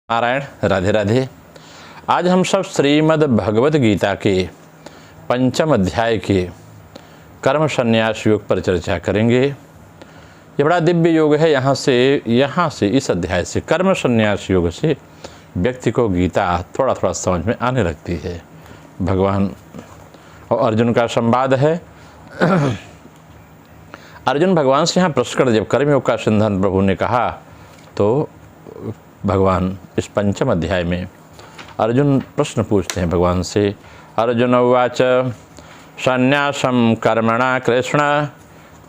नारायण, राधे राधे। आज हम सब श्रीमद् भगवत गीता के पंचम अध्याय के कर्म संन्यास योग पर चर्चा करेंगे। ये बड़ा दिव्य योग है। यहाँ से इस अध्याय से कर्म संन्यास योग से व्यक्ति को गीता थोड़ा थोड़ा समझ में आने लगती है। भगवान और अर्जुन का संवाद है। अर्जुन भगवान से यहाँ प्रश्न कर, जब कर्मयोग का सिद्धांत प्रभु ने कहा तो भगवान इस पंचम अध्याय में अर्जुन प्रश्न पूछते हैं भगवान से। अर्जुन उवाच संन्यासं कर्मणा कृष्ण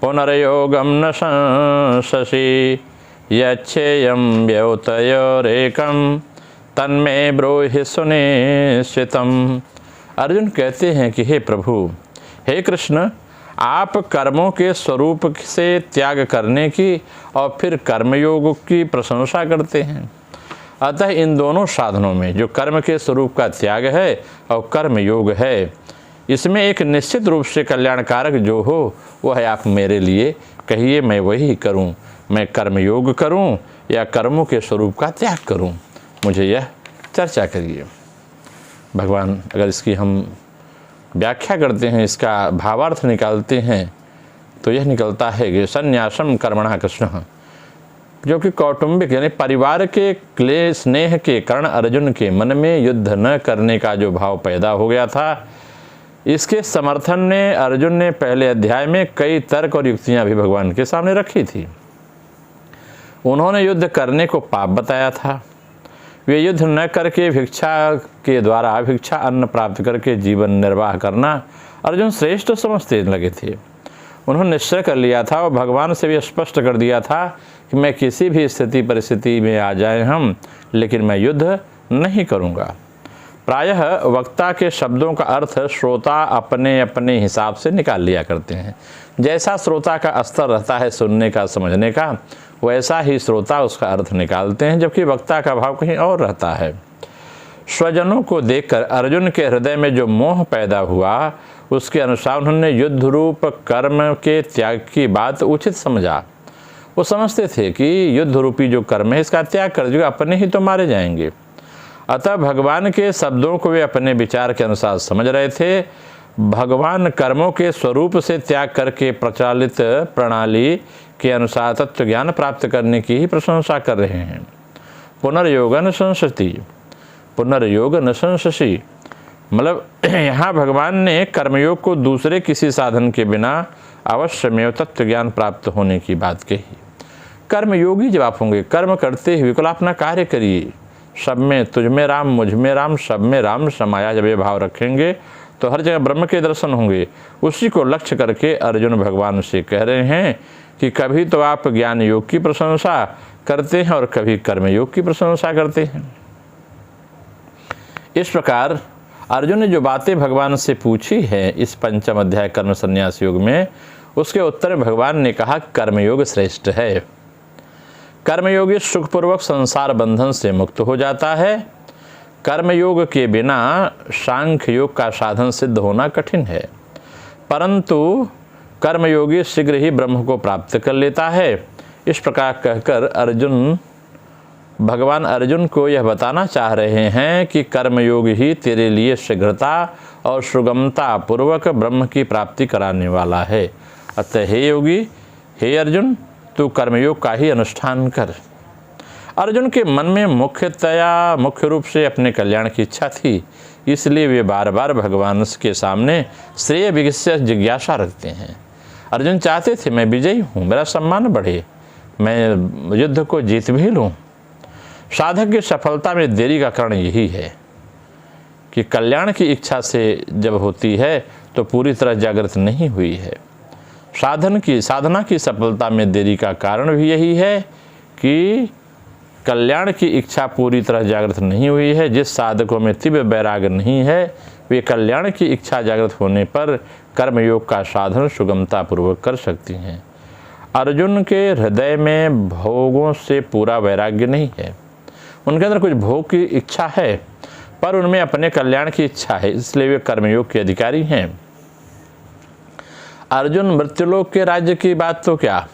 पुनर्योगं न संशसि यच्छेयं व्यौतयोरेकं तन्मे ब्रूहि सुनिश्चितम्। अर्जुन कहते हैं कि हे प्रभु, हे कृष्ण, आप कर्मों के स्वरूप से त्याग करने की और फिर कर्मयोग की प्रशंसा करते हैं। अतः इन दोनों साधनों में जो कर्म के स्वरूप का त्याग है और कर्म योग है, इसमें एक निश्चित रूप से कल्याणकारक जो हो वह है आप मेरे लिए कहिए, मैं वही करूं। मैं कर्म योग करूं या कर्मों के स्वरूप का त्याग करूं, मुझे यह चर्चा करिए। भगवान अगर इसकी हम व्याख्या करते हैं, इसका भावार्थ निकालते हैं, तो यह निकलता है कि संन्यासम कर्मणा कृष्ण, जो कि कौटुंबिक यानी परिवार के क्लेश स्नेह के कारण अर्जुन के मन में युद्ध न करने का जो भाव पैदा हो गया था, इसके समर्थन में अर्जुन ने पहले अध्याय में कई तर्क और युक्तियां भी भगवान के सामने रखी थी। उन्होंने युद्ध करने को पाप बताया था। वे युद्ध न करके भिक्षा के द्वारा भिक्षा अन्न प्राप्त करके जीवन निर्वाह करना अर्जुन श्रेष्ठ समझते लगे थे। उन्होंने निश्चय कर लिया था और भगवान से भी स्पष्ट कर दिया था कि मैं किसी भी स्थिति परिस्थिति में आ जाए हम, लेकिन मैं युद्ध नहीं करूंगा। प्रायः वक्ता के शब्दों का अर्थ श्रोता अपने अपने हिसाब से निकाल लिया करते हैं। जैसा श्रोता का स्तर रहता है सुनने का, समझने का, वैसा ही श्रोता उसका अर्थ निकालते हैं, जबकि वक्ता का भाव कहीं और रहता है। स्वजनों को देखकर अर्जुन के हृदय में जो मोह पैदा हुआ, उसके अनुसार उन्होंने युद्ध रूप कर्म के त्याग की बात उचित समझा। वो समझते थे कि युद्ध रूपी जो कर्म है इसका त्याग कर जो अपने ही तो मारे जाएंगे। अतः भगवान के शब्दों को वे अपने विचार के अनुसार समझ रहे थे। भगवान कर्मों के स्वरूप से त्याग करके प्रचलित प्रणाली के अनुसार तत्व ज्ञान प्राप्त करने की ही प्रशंसा कर रहे हैं। पुनर्योग न संशति, पुनर्योग न संशसि, मतलब यहाँ भगवान ने कर्मयोग को दूसरे किसी साधन के बिना अवश्यमेव तत्व ज्ञान प्राप्त होने की बात कही। कर्मयोगी जब आप होंगे, कर्म करते हुए केवल अपना कार्य करिए, सब में तुझ में राम, मुझ में राम, सब में राम समाया, जब ये भाव रखेंगे तो हर जगह ब्रह्म के दर्शन होंगे। उसी को लक्ष्य करके अर्जुन भगवान से कह रहे हैं कि कभी तो आप ज्ञान योग की प्रशंसा करते हैं और कभी कर्म योग की प्रशंसा करते हैं। इस प्रकार अर्जुन ने जो बातें भगवान से पूछी है इस पंचम अध्याय कर्म संन्यास योग में, उसके उत्तर में भगवान ने कहा कर्मयोग श्रेष्ठ है। कर्मयोगी सुखपूर्वक संसार बंधन से मुक्त हो जाता है। कर्मयोग के बिना सांख्य योग का साधन सिद्ध होना कठिन है, परंतु कर्मयोगी शीघ्र ही ब्रह्म को प्राप्त कर लेता है। इस प्रकार कहकर भगवान अर्जुन को यह बताना चाह रहे हैं कि कर्मयोग ही तेरे लिए शीघ्रता और सुगमता पूर्वक ब्रह्म की प्राप्ति कराने वाला है। अतः हे योगी, हे अर्जुन, तू कर्मयोग का ही अनुष्ठान कर। अर्जुन के मन में मुख्य रूप से अपने कल्याण की इच्छा थी, इसलिए वे बार बार भगवान के सामने श्रेय विषय जिज्ञासा रखते हैं। अर्जुन चाहते थे मैं विजयी हूँ, मेरा सम्मान बढ़े, मैं युद्ध को जीत भी लूँ। साधक की सफलता में देरी का कारण यही है कि कल्याण की इच्छा से जब होती है तो पूरी तरह जागृत नहीं हुई है। साधना की सफलता में देरी का कारण भी यही है कि कल्याण की इच्छा पूरी तरह जागृत नहीं हुई है। जिस साधकों में तीव्र वैराग्य नहीं है, वे कल्याण की इच्छा जागृत होने पर कर्मयोग का साधन सुगमता पूर्वक कर सकती हैं। अर्जुन के हृदय में भोगों से पूरा वैराग्य नहीं है। उनके अंदर कुछ भोग की इच्छा है, पर उनमें अपने कल्याण की इच्छा है, इसलिए वे कर्मयोग के अधिकारी हैं। अर्जुन मृत्युलोक के राज्य की बात तो क्या,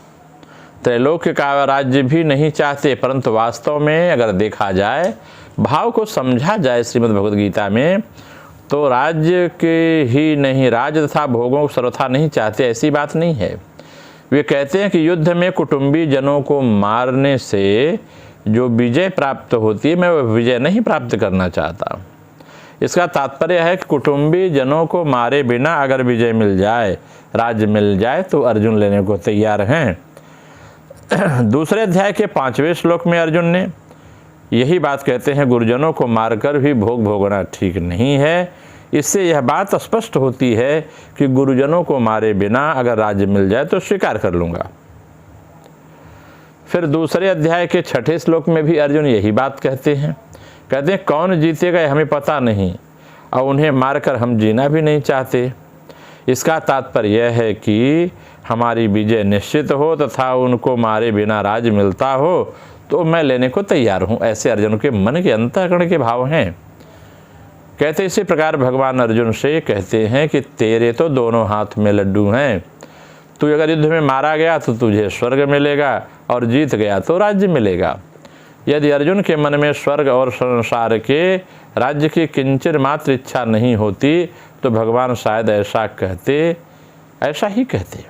त्रैलोक्य का राज्य भी नहीं चाहते, परंतु वास्तव में अगर देखा जाए, भाव को समझा जाए श्रीमद् भगवद गीता में, तो राज्य के ही नहीं, राज्य तथा भोगों को सर्वथा नहीं चाहते, ऐसी बात नहीं है। वे कहते हैं कि युद्ध में कुटुंबी जनों को मारने से जो विजय प्राप्त होती है, मैं वह विजय नहीं प्राप्त करना चाहता। इसका तात्पर्य है कि कुटुंबी जनों को मारे बिना अगर विजय मिल जाए, राज्य मिल जाए, तो अर्जुन लेने को तैयार हैं। दूसरे अध्याय के 5वें श्लोक में अर्जुन ने यही बात कहते हैं, गुरुजनों को मारकर भी भोग भोगना ठीक नहीं है। इससे यह बात स्पष्ट होती है कि गुरुजनों को मारे बिना अगर राज्य मिल जाए तो स्वीकार कर लूँगा। फिर दूसरे अध्याय के 6ठे श्लोक में भी अर्जुन यही बात कहते हैं, कौन जीतेगा यह हमें पता नहीं, और उन्हें मारकर हम जीना भी नहीं चाहते। इसका तात्पर्य यह है कि हमारी विजय निश्चित हो तथा उनको मारे बिना राज्य मिलता हो तो मैं लेने को तैयार हूँ। ऐसे अर्जुन के मन के अंतःकरण के भाव हैं। कहते इसी प्रकार भगवान अर्जुन से कहते हैं कि तेरे तो दोनों हाथ में लड्डू हैं, तू अगर युद्ध में मारा गया तो तुझे स्वर्ग मिलेगा और जीत गया तो राज्य मिलेगा। यदि अर्जुन के मन में स्वर्ग और संसार के राज्य की किंचित मात्र इच्छा नहीं होती तो भगवान शायद ऐसा ही कहते।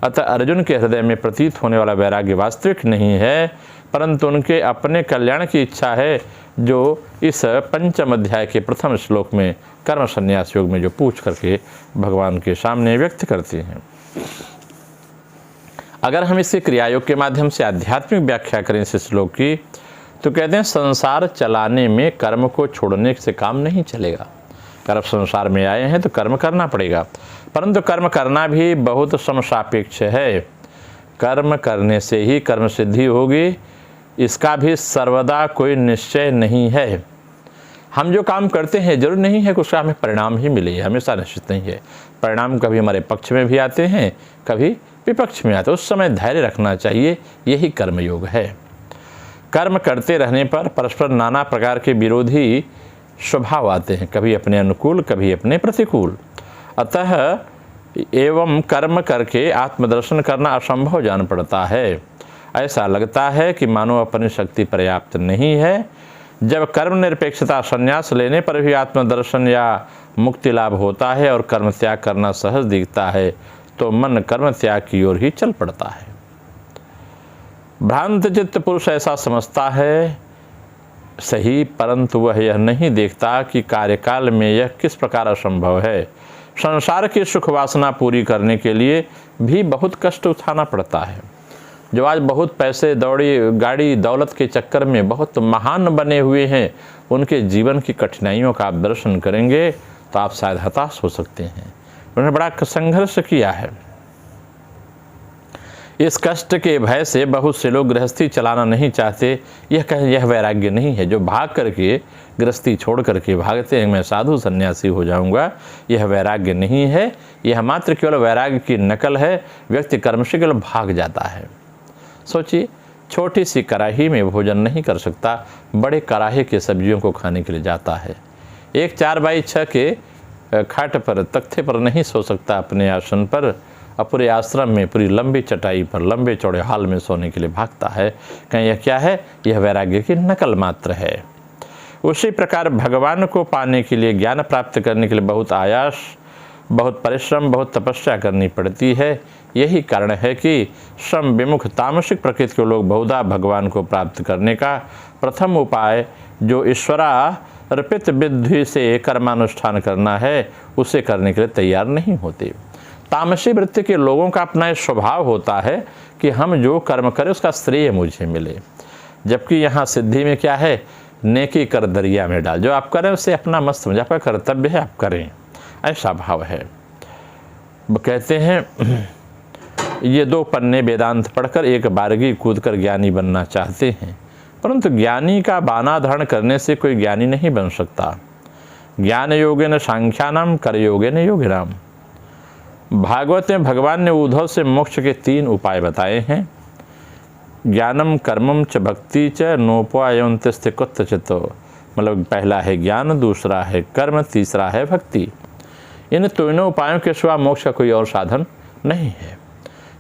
अतः अर्जुन के हृदय में प्रतीत होने वाला वैराग्य वास्तविक नहीं है, परंतु उनके अपने कल्याण की इच्छा है, जो इस 5वें अध्याय के 1 श्लोक में कर्म संन्यास योग में जो पूछ करके भगवान के सामने व्यक्त करते हैं। अगर हम इसे क्रियायोग के माध्यम से आध्यात्मिक व्याख्या करें इस श्लोक की, तो कहते हैं संसार चलाने में कर्म को छोड़ने से काम नहीं चलेगा। कर्म संसार में आए हैं तो कर्म करना पड़ेगा, परंतु कर्म करना भी बहुत समसापेक्ष है। कर्म करने से ही कर्म सिद्धि होगी, इसका भी सर्वदा कोई निश्चय नहीं है। हम जो काम करते हैं जरूर नहीं है कि उसका हमें परिणाम ही मिले, हमेशा निश्चित नहीं है। परिणाम कभी हमारे पक्ष में भी आते हैं, कभी विपक्ष में आते हैं। उस समय धैर्य रखना चाहिए, यही कर्मयोग है। कर्म करते रहने पर परस्पर नाना प्रकार के विरोधी स्वभाव आते हैं, कभी अपने अनुकूल, कभी अपने प्रतिकूल। अतः एवं कर्म करके आत्मदर्शन करना असंभव जान पड़ता है। ऐसा लगता है कि मानो अपनी शक्ति पर्याप्त नहीं है। जब कर्म निरपेक्षता संन्यास लेने पर भी आत्मदर्शन या मुक्ति लाभ होता है और कर्म त्याग करना सहज दिखता है, तो मन कर्म त्याग की ओर ही चल पड़ता है। भ्रांत चित्त पुरुष ऐसा समझता है सही, परंतु वह यह नहीं देखता कि कार्यकाल में यह किस प्रकार असंभव है। संसार की सुख वासना पूरी करने के लिए भी बहुत कष्ट उठाना पड़ता है। जो आज बहुत पैसे, दौड़ी गाड़ी, दौलत के चक्कर में बहुत महान बने हुए हैं, उनके जीवन की कठिनाइयों का आप दर्शन करेंगे तो आप शायद हताश हो सकते हैं। उन्होंने बड़ा संघर्ष किया है। इस कष्ट के भय से बहुत से लोग गृहस्थी चलाना नहीं चाहते। यह वैराग्य नहीं है। जो भाग करके गृहस्थी छोड़ करके भागते हैं, मैं साधु सन्यासी हो जाऊंगा, यह वैराग्य नहीं है। यह मात्र केवल वैराग्य की नकल है। व्यक्ति कर्म से केवल भाग जाता है। सोचिए, छोटी सी कढ़ाई में भोजन नहीं कर सकता, बड़े कढ़ाई के सब्जियों को खाने के लिए जाता है। एक 4x6 के खाट पर, तख्ते पर नहीं सो सकता अपने आसन पर, पूरे आश्रम में पूरी लंबी चटाई पर लंबे चौड़े हाल में सोने के लिए भागता है। कहीं यह क्या है? यह वैराग्य की नकल मात्र है। उसी प्रकार भगवान को पाने के लिए, ज्ञान प्राप्त करने के लिए बहुत आयास, बहुत परिश्रम, बहुत तपस्या करनी पड़ती है। यही कारण है कि श्रम विमुख तामसिक प्रकृति के लोग बहुधा भगवान को प्राप्त करने का प्रथम उपाय जो ईश्वरार्पित विधि से कर्मानुष्ठान करना है, उसे करने के लिए तैयार नहीं होते। तामसी वृत्ति के लोगों का अपना एक स्वभाव होता है कि हम जो कर्म करें उसका श्रेय मुझे मिले, जबकि यहाँ सिद्धि में क्या है? नेकी कर दरिया में डाल। जो आप करें उसे अपना मत समझ, आपका कर्तव्य है, आप करें, ऐसा भाव है। कहते हैं ये 2 पन्ने वेदांत पढ़कर एक बारगी कूदकर ज्ञानी बनना चाहते हैं, परंतु ज्ञानी का बाना धारण करने से कोई ज्ञानी नहीं बन सकता। ज्ञान योगेन सांख्यानाम, कर योगेन योगिनाम। भागवत में भगवान ने उद्धव से मोक्ष के 3 उपाय बताए हैं। ज्ञानम कर्मम च भक्ति च नोपायंतिस्ते कुत्रचितो। मतलब पहला है ज्ञान, दूसरा है कर्म, तीसरा है भक्ति। इन तीनों उपायों के सिवा मोक्ष का कोई और साधन नहीं है।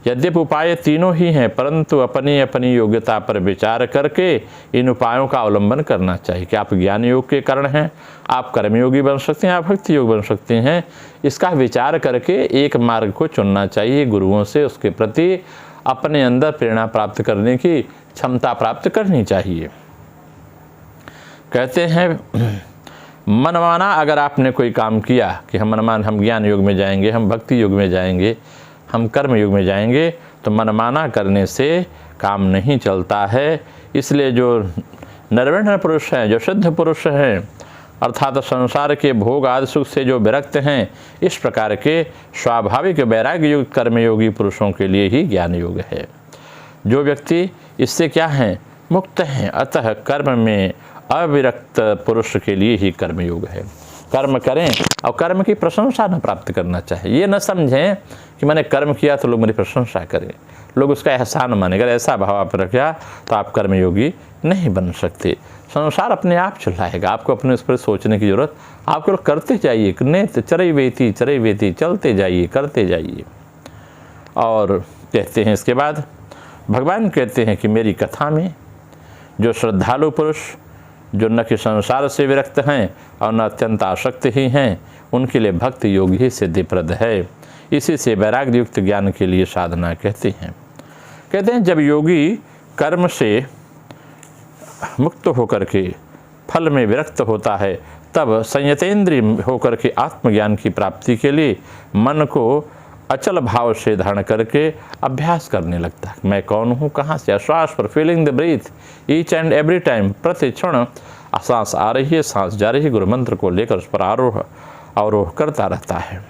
यद्यपि उपाय तीनों ही हैं, परंतु अपनी अपनी योग्यता पर विचार करके इन उपायों का अवलंबन करना चाहिए कि आप ज्ञान योग के कारण हैं, आप कर्मयोगी बन सकते हैं, आप भक्ति योग बन सकते हैं। इसका विचार करके एक मार्ग को चुनना चाहिए। गुरुओं से उसके प्रति अपने अंदर प्रेरणा प्राप्त करने की क्षमता प्राप्त करनी चाहिए। कहते हैं मनमाना अगर आपने कोई काम किया कि हम ज्ञान योग में जाएंगे, हम भक्ति योग में जाएंगे, हम कर्म योग में जाएंगे, तो मनमाना करने से काम नहीं चलता है। इसलिए जो निर्विण्ण पुरुष हैं, जो सिद्ध पुरुष हैं, अर्थात संसार के भोग आदि सुख से जो विरक्त हैं, इस प्रकार के स्वाभाविक वैराग्य युक्त कर्मयोगी पुरुषों के लिए ही ज्ञान योग है। जो व्यक्ति इससे क्या हैं, मुक्त हैं, अतः कर्म में अविरक्त पुरुष के लिए ही कर्मयोग है। कर्म करें और कर्म की प्रशंसा न प्राप्त करना चाहिए। ये न समझें कि मैंने कर्म किया तो लोग मेरी प्रशंसा करें, लोग उसका एहसान माने। अगर ऐसा भाव आप रखा तो आप कर्मयोगी नहीं बन सकते। संसार अपने आप चलाएगा, आपको अपने उस पर सोचने की जरूरत, आप केवल करते जाइए, नेत चरई वेती चलते जाइए, करते जाइए। और कहते हैं इसके बाद भगवान कहते हैं कि मेरी कथा में जो श्रद्धालु पुरुष, जो न कि संसार से विरक्त हैं और न अत्यंत आसक्त ही हैं, उनके लिए भक्त योग ही सिद्धिप्रद है। इसी से वैराग्य युक्त ज्ञान के लिए साधना कहते हैं। कहते हैं जब योगी कर्म से मुक्त होकर के फल में विरक्त होता है, तब संयतेंद्रिय होकर के आत्मज्ञान की प्राप्ति के लिए मन को अचल भाव से धारण करके अभ्यास करने लगता है। मैं कौन हूँ, कहाँ से, श्वास पर, feeling the breath each and every time, प्रति क्षण सांस आ रही है, सांस जा रही है, गुरु मंत्र को लेकर उस पर आरोह अवरोह करता रहता है।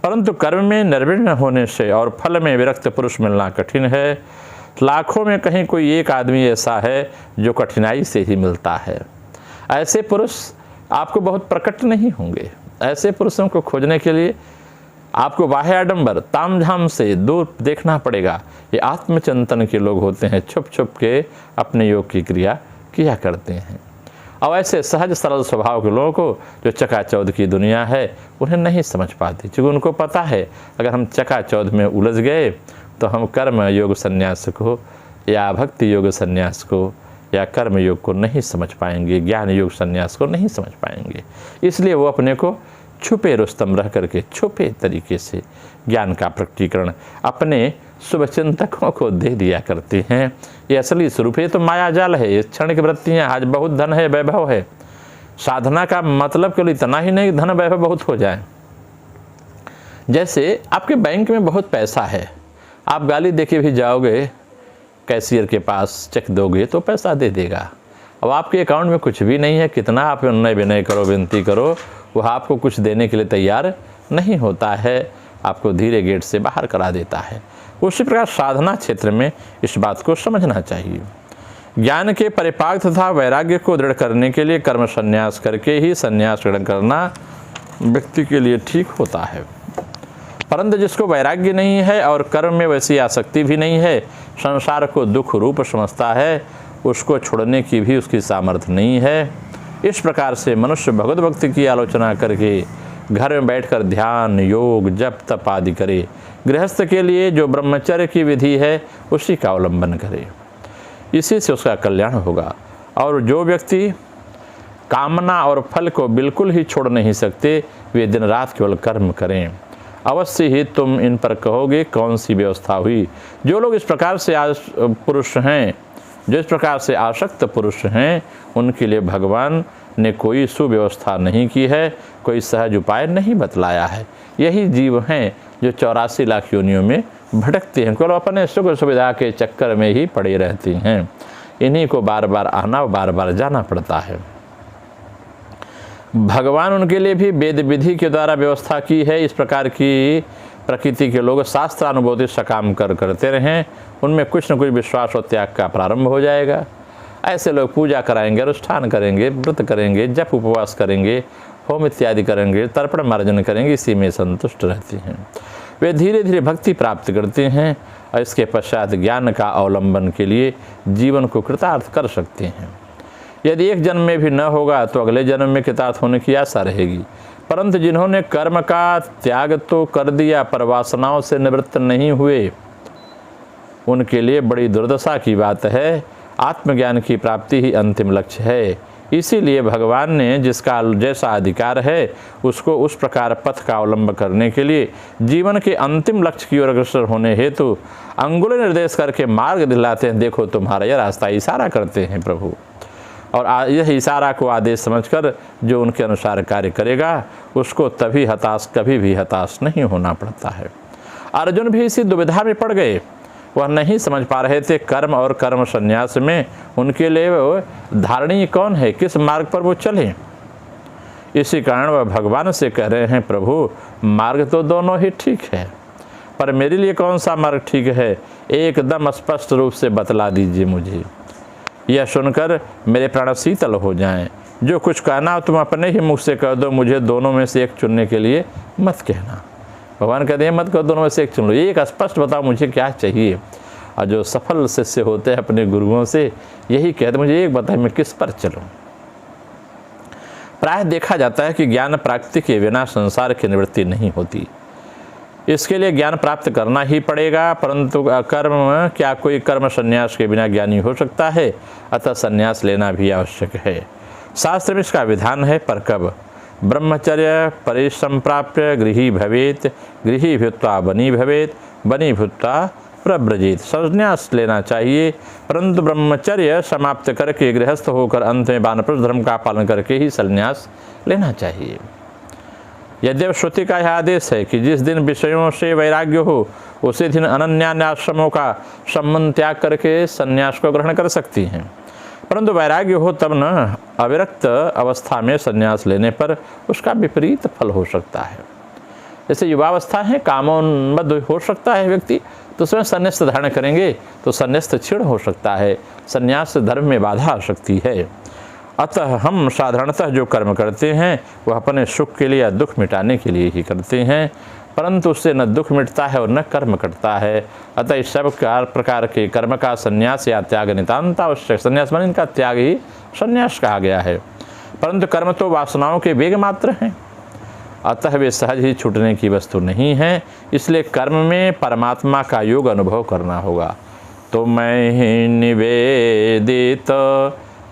परंतु कर्म में निर्विण्ण होने से और फल में विरक्त पुरुष मिलना कठिन है। लाखों में कहीं कोई एक आदमी ऐसा है जो कठिनाई से ही मिलता है। ऐसे पुरुष आपको बहुत प्रकट नहीं होंगे। ऐसे पुरुषों को खोजने के लिए आपको बाह्य आडंबर तामझाम से दूर देखना पड़ेगा। ये आत्मचिंतन के लोग होते हैं, छुप छुप के अपने योग की क्रिया किया करते हैं। और ऐसे सहज सरल स्वभाव के लोगों को, जो चकाचौंध की दुनिया है, उन्हें नहीं समझ पाती, क्योंकि उनको पता है अगर हम चकाचौंध में उलझ गए तो हम कर्म योग संन्यास को या भक्ति योग संन्यास को या कर्म योग को नहीं समझ पाएंगे, ज्ञान योग संन्यास को नहीं समझ पाएंगे। इसलिए वो अपने को छुपे रुस्तम रह करके छुपे तरीके से ज्ञान का प्रकटीकरण अपने शुभचिंतकों को दे दिया करते हैं। ये असली स्वरूप है, तो माया जाल है, ये क्षण की वृत्तियाँ। आज बहुत धन है, वैभव है, साधना का मतलब केवल इतना ही नहीं धन वैभव बहुत हो जाए। जैसे आपके बैंक में बहुत पैसा है, आप गाली देके भी जाओगे कैशियर के पास, चेक दोगे तो पैसा दे देगा। अब आपके अकाउंट में कुछ भी नहीं है, कितना आप नए विनय करो, विनती करो, वह आपको कुछ देने के लिए तैयार नहीं होता है, आपको धीरे गेट से बाहर करा देता है। उसी प्रकार साधना क्षेत्र में इस बात को समझना चाहिए। ज्ञान के परिपाक तथा वैराग्य को दृढ़ करने के लिए कर्म संन्यास करके ही संन्यास ग्रहण करना व्यक्ति के लिए ठीक होता है। परंतु जिसको वैराग्य नहीं है और कर्म में वैसी आसक्ति भी नहीं है, संसार को दुख रूप समझता है, उसको छोड़ने की भी उसकी सामर्थ्य नहीं है। इस प्रकार से मनुष्य भगवत भक्ति की आलोचना करके घर में बैठकर ध्यान, योग, जप, तप आदि करे। गृहस्थ के लिए जो ब्रह्मचर्य की विधि है उसी का अवलंबन करे, इसी से उसका कल्याण होगा। और जो व्यक्ति कामना और फल को बिल्कुल ही छोड़ नहीं सकते, वे दिन रात केवल कर्म करें। अवश्य ही तुम इन पर कहोगे कौन सी व्यवस्था हुई। जो लोग इस प्रकार से पुरुष हैं, जो इस प्रकार से आसक्त पुरुष हैं, उनके लिए भगवान ने कोई सुव्यवस्था नहीं की है, कोई सहज उपाय नहीं बतलाया है। यही जीव हैं जो 84 लाख योनियों में भटकते हैं, केवल अपने सुख सुविधा के चक्कर में ही पड़े रहते हैं। इन्हीं को बार बार आना और बार बार जाना पड़ता है। भगवान उनके लिए भी वेद विधि के द्वारा व्यवस्था की है। इस प्रकार की प्रकृति के लोग शास्त्रानुबोधित सकाम करते रहें, उनमें कुछ न कुछ विश्वास और त्याग का प्रारंभ हो जाएगा। ऐसे लोग पूजा कराएंगे, अनुष्ठान करेंगे, व्रत करेंगे, जप उपवास करेंगे, होम इत्यादि करेंगे, तर्पण मार्जन करेंगे, इसी में संतुष्ट रहते हैं। वे धीरे धीरे भक्ति प्राप्त करते हैं और इसके पश्चात ज्ञान का अवलंबन के लिए जीवन को कृतार्थ कर सकते हैं। यदि एक जन्म में भी न होगा तो अगले जन्म में कृतार्थ होने की आशा रहेगी। परंतु जिन्होंने कर्म का त्याग तो कर दिया पर वासनाओं से निवृत्त नहीं हुए, उनके लिए बड़ी दुर्दशा की बात है। आत्मज्ञान की प्राप्ति ही अंतिम लक्ष्य है। इसीलिए भगवान ने जिसका जैसा अधिकार है उसको उस प्रकार पथ का अवलंब करने के लिए जीवन के अंतिम लक्ष्य की ओर अग्रसर होने हेतु अंगुल निर्देश करके मार्ग दिलाते हैं। देखो तुम्हारा यह रास्ता, इशारा करते हैं प्रभु, और यह इशारा को आदेश समझकर जो उनके अनुसार कार्य करेगा उसको कभी भी हताश नहीं होना पड़ता है। अर्जुन भी इसी दुविधा में पड़ गए। वह नहीं समझ पा रहे थे कर्म और कर्म संन्यास में उनके लिए धारणीय कौन है, किस मार्ग पर वो चलें। इसी कारण वह भगवान से कह रहे हैं, प्रभु मार्ग तो दोनों ही ठीक है, पर मेरे लिए कौन सा मार्ग ठीक है, एकदम स्पष्ट रूप से बतला दीजिए मुझे। यह सुनकर मेरे प्राण शीतल हो जाएं। जो कुछ कहना हो तुम अपने ही मुख से कह दो, मुझे दोनों में से एक चुनने के लिए मत कहना। भगवान कहते हैं मत कहो, दोनों में से एक चुन लो, एक स्पष्ट बताओ मुझे क्या चाहिए। और जो सफल शिष्य होते हैं अपने गुरुओं से यही कहते मुझे एक बताए मैं किस पर चलूं। प्राय देखा जाता है कि ज्ञान प्राप्ति के बिना संसार की निवृत्ति नहीं होती। इसके लिए ज्ञान प्राप्त करना ही पड़ेगा, परंतु कर्म क्या कोई कर्म संन्यास के बिना ज्ञानी हो सकता है? अतः संन्यास लेना भी आवश्यक है। शास्त्र में इसका विधान है, पर कब? ब्रह्मचर्य परिसंप्राप्य गृही भवेत, गृही भूत्वा बनी भवेत, बनी भूत्वा प्रव्रजेत। संन्यास लेना चाहिए, परंतु ब्रह्मचर्य समाप्त करके गृहस्थ होकर अंत में वानप्रस्थ धर्म का पालन करके ही संन्यास लेना चाहिए। यद्यप श्रुति का यह आदेश है कि जिस दिन विषयों से वैराग्य हो उसी दिन अनन्याश्रमों का संबंध त्याग करके संन्यास को ग्रहण कर सकती हैं, परंतु वैराग्य हो तब न अविरक्त अवस्था में संन्यास लेने पर उसका विपरीत फल हो सकता है। जैसे युवावस्था है, कामोन्मत्त हो सकता है व्यक्ति, तो उसमें संन्यास धारण करेंगे तो संन्यास क्षीण हो सकता है, संन्यास धर्म में बाधा आ सकती है। अतः हम साधारणतः जो कर्म करते हैं वह अपने सुख के लिए या दुख मिटाने के लिए ही करते हैं, परंतु उससे न दुख मिटता है और न कर्म कटता है। अतः इस सब प्रकार के कर्म का संन्यास या त्याग नितांत आवश्यक। संन्यास माने इनका त्याग ही संन्यास कहा गया है, परंतु कर्म तो वासनाओं के वेग मात्र हैं, अतः वे सहज ही छूटने की वस्तु नहीं है। इसलिए कर्म में परमात्मा का योग अनुभव करना होगा। तो मैं ही निवेदित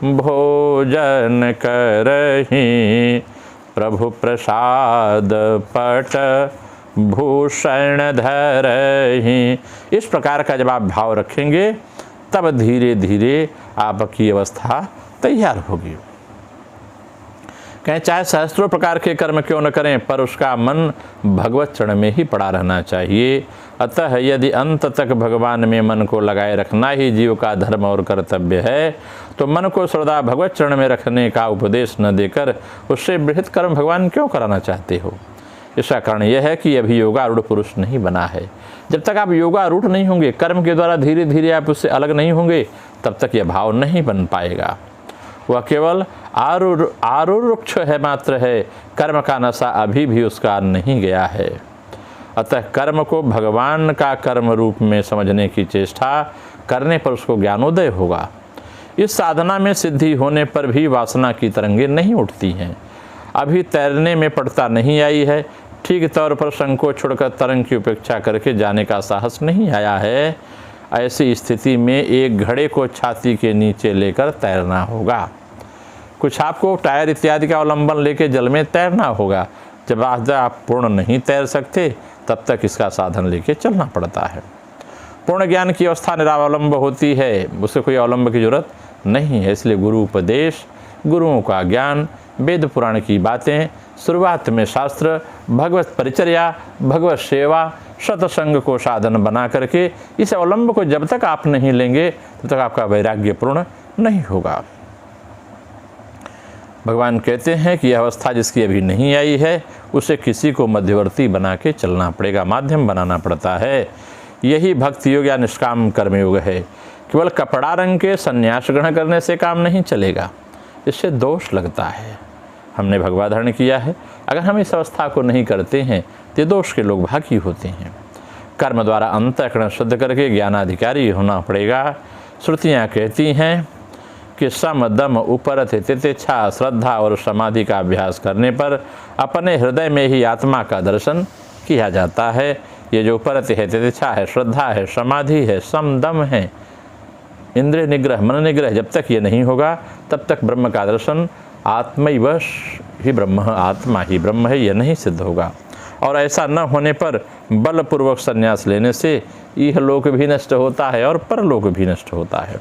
भोजन करही, प्रभु प्रसाद पट भूषण धरही। इस प्रकार का जब आप भाव रखेंगे तब धीरे धीरे आपकी अवस्था तैयार होगी। कहें चाहे सहस्त्रों प्रकार के कर्म क्यों न करें, पर उसका मन भगवत चरण में ही पड़ा रहना चाहिए। अतः यदि अंत तक भगवान में मन को लगाए रखना ही जीव का धर्म और कर्तव्य है, तो मन को सदा भगवत चरण में रखने का उपदेश न देकर उससे बृहत् कर्म भगवान क्यों कराना चाहते हो? इसका कारण यह है कि अभी योगारूढ़ पुरुष नहीं बना है। जब तक आप योगारूढ़ नहीं होंगे, कर्म के द्वारा धीरे धीरे आप उससे अलग नहीं होंगे, तब तक यह भाव नहीं बन पाएगा। वह केवल आरूढ़ है मात्र है, कर्म का नशा अभी भी उसका नहीं गया है। अतः कर्म को भगवान का कर्म रूप में समझने की चेष्टा करने पर उसको ज्ञानोदय होगा। इस साधना में सिद्धि होने पर भी वासना की तरंगें नहीं उठती हैं। अभी तैरने में पड़ता नहीं आई है, ठीक तौर पर संकोच छोड़कर तरंग की उपेक्षा करके जाने का साहस नहीं आया है। ऐसी स्थिति में एक घड़े को छाती के नीचे लेकर तैरना होगा। कुछ आपको टायर इत्यादि का अवलंबन लेकर जल में तैरना होगा। जब आप पूर्ण नहीं तैर सकते तब तक इसका साधन लेके चलना पड़ता है। पूर्ण ज्ञान की अवस्था निरावलंब होती है, उसे कोई अवलंब की जरूरत नहीं है। इसलिए गुरु उपदेश, गुरुओं का ज्ञान, वेद पुराण की बातें, शुरुआत में शास्त्र, भगवत परिचर्या, भगवत सेवा, सत्संग को साधन बना करके इस अवलंब को जब तक आप नहीं लेंगे तब तक आपका वैराग्य पूर्ण नहीं होगा। भगवान कहते हैं कि यह अवस्था जिसकी अभी नहीं आई है उसे किसी को मध्यवर्ती बना के चलना पड़ेगा, माध्यम बनाना पड़ता है। यही भक्ति योग या निष्काम कर्मयोग है। केवल कपड़ा रंग के संन्यास ग्रहण करने से काम नहीं चलेगा, इससे दोष लगता है। हमने भगवाधरण किया है, अगर हम इस अवस्था को नहीं करते हैं तो दोष के लोग भागी होते हैं। कर्म द्वारा अंतःकरण शुद्ध करके ज्ञानाधिकारी होना पड़ेगा। श्रुतियाँ कहती हैं कि सम दम उपरत तितिक्षा श्रद्धा और समाधि का अभ्यास करने पर अपने हृदय में ही आत्मा का दर्शन किया जाता है। ये जो उपरति है, तितिक्षा है, श्रद्धा है, समाधि है, समदम है, इंद्रिय निग्रह, मन निग्रह, जब तक ये नहीं होगा तब तक ब्रह्म का दर्शन, आत्मैवश ही ब्रह्म, आत्मा ही ब्रह्म है, यह नहीं सिद्ध होगा। और ऐसा न होने पर बलपूर्वक संन्यास लेने से यह लोक भी नष्ट होता है और परलोक भी नष्ट होता है।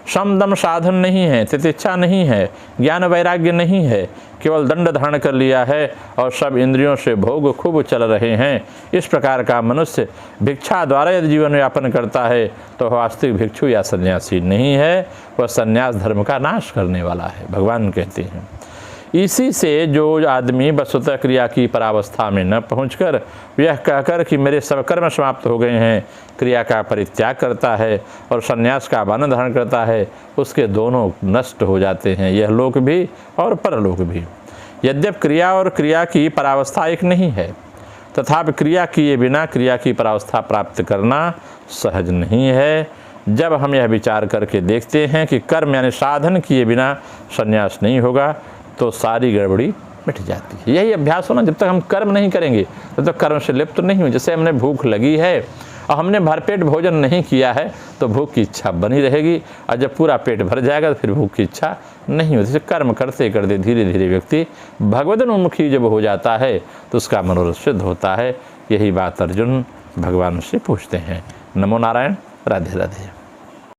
समदम साधन नहीं है, तितिक्षा नहीं है, ज्ञान वैराग्य नहीं है, केवल दंड धारण कर लिया है और सब इंद्रियों से भोग खूब चल रहे हैं। इस प्रकार का मनुष्य भिक्षा द्वारा यदि जीवन यापन करता है तो वास्तविक भिक्षु या सन्यासी नहीं है, वह सन्यास धर्म का नाश करने वाला है। भगवान कहते हैं इसी से जो आदमी वस्तुतः क्रिया की परावस्था में न पहुंचकर यह कहकर कि मेरे सब कर्म समाप्त हो गए हैं, क्रिया का परित्याग करता है और संन्यास का वन धारण करता है, उसके दोनों नष्ट हो जाते हैं, यह लोक भी और परलोक भी। यद्यप क्रिया और क्रिया की परावस्था एक नहीं है, तथापि क्रिया किए बिना क्रिया की परावस्था प्राप्त करना सहज नहीं है। जब हम यह विचार करके देखते हैं कि कर्म यानी साधन किए बिना संन्यास नहीं होगा तो सारी गड़बड़ी मिट जाती है। यही अभ्यास होना, जब तक हम कर्म नहीं करेंगे तब तक कर्म से लिप्त नहीं हो। जैसे हमने भूख लगी है और हमने भरपेट भोजन नहीं किया है तो भूख की इच्छा बनी रहेगी, और जब पूरा पेट भर जाएगा तो फिर भूख की इच्छा नहीं होती। कर्म करते करते धीरे धीरे व्यक्ति भगवदोन्मुखी जब हो जाता है तो उसका मनोरथ सिद्ध होता है। यही बात अर्जुन भगवान से पूछते हैं। नमो नारायण, राधे राधे।